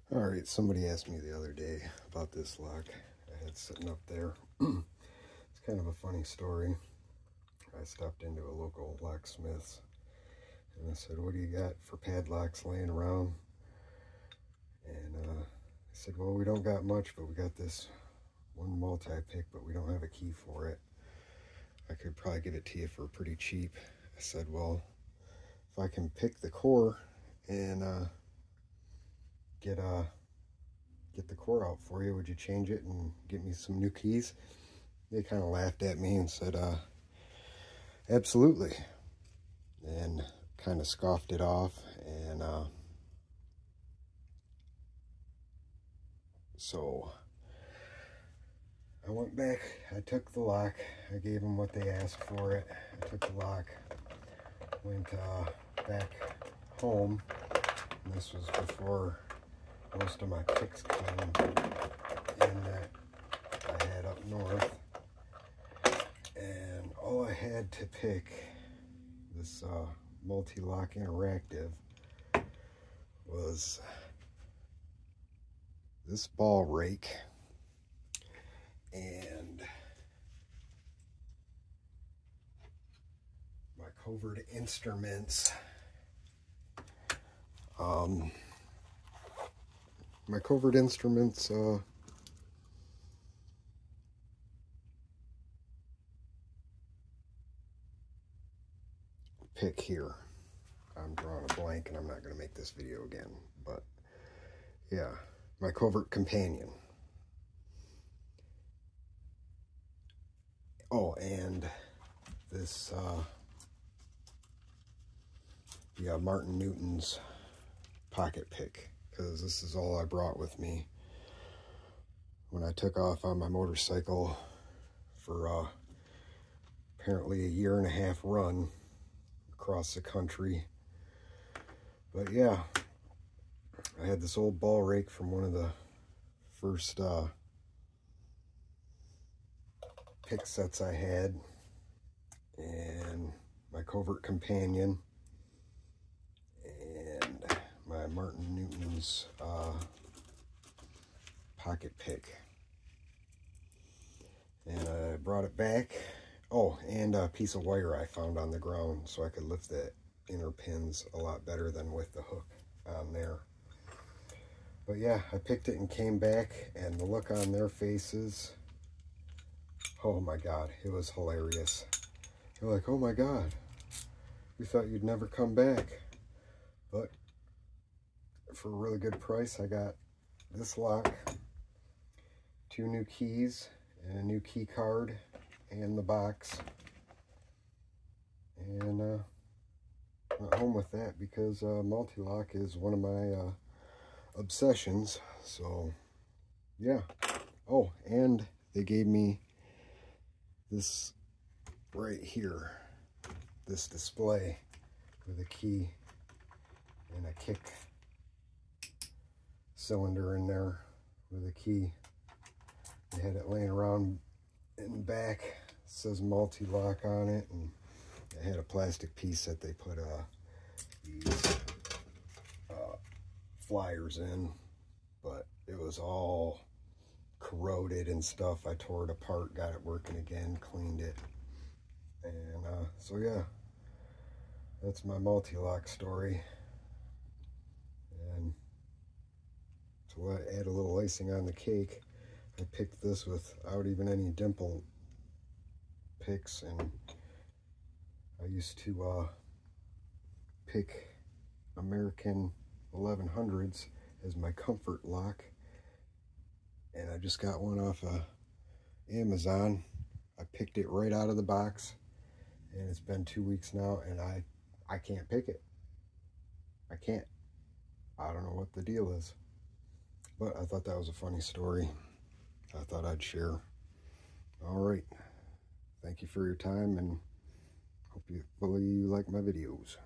Alright, somebody asked me the other day about this lock I had sitting up there. It's kind of a funny story. I stopped into a local locksmith's and I said, "What do you got for padlocks laying around?" And I said, "Well, we don't got much, but we got this one multi-pick, but we don't have a key for it. I could probably give it to you for pretty cheap." I said, "Well, if I can pick the core and get the core out for you, would you change it and get me some new keys?" They kind of laughed at me and said, "Absolutely," and kind of scoffed it off. And so I went back, I took the lock, I gave them what they asked for it, I took the lock, went back home, and this was before most of my picks came in that I had up north, and all I had to pick, this Multi-Lock Interactive, was this ball rake and my Covert Instruments pick here. I'm drawing a blank and I'm not going to make this video again, but yeah, my Covert Companion. Oh, and this Martin Newton's pocket pick, because this is all I brought with me when I took off on my motorcycle for apparently a 1.5-year run across the country. But yeah, I had this old ball rake from one of the first pick sets I had, and my Covert Companion, and my Martin Newton's pocket pick. And I brought it back. Oh, and a piece of wire I found on the ground so I could lift the inner pins a lot better than with the hook on there. But yeah, I picked it and came back, and the look on their faces, oh my God, it was hilarious. They're like, "Oh my God, we thought you'd never come back." But for a really good price, I got this lock, 2 new keys, and a new key card, and the box. And went home with that because multi-lock is one of my obsessions. So yeah. Oh, and they gave me this right here, this display with a key and a kick cylinder in there with a key. They had it laying around in the back. It says Multi-Lock on it, and it had a plastic piece that they put these flyers in, but it was all corroded and stuff. I tore it apart, got it working again, cleaned it, and so yeah, that's my Multi-Lock story. And to add a little icing on the cake, I picked this without even any dimple picks, and I used to pick American 1100s as my comfort lock, and I just got one off of Amazon. I picked it right out of the box, and it's been 2 weeks now, and I can't pick it. I can't. I don't know what the deal is, but I thought that was a funny story. I thought I'd share. All right. Thank you for your time, and hopefully you like my videos.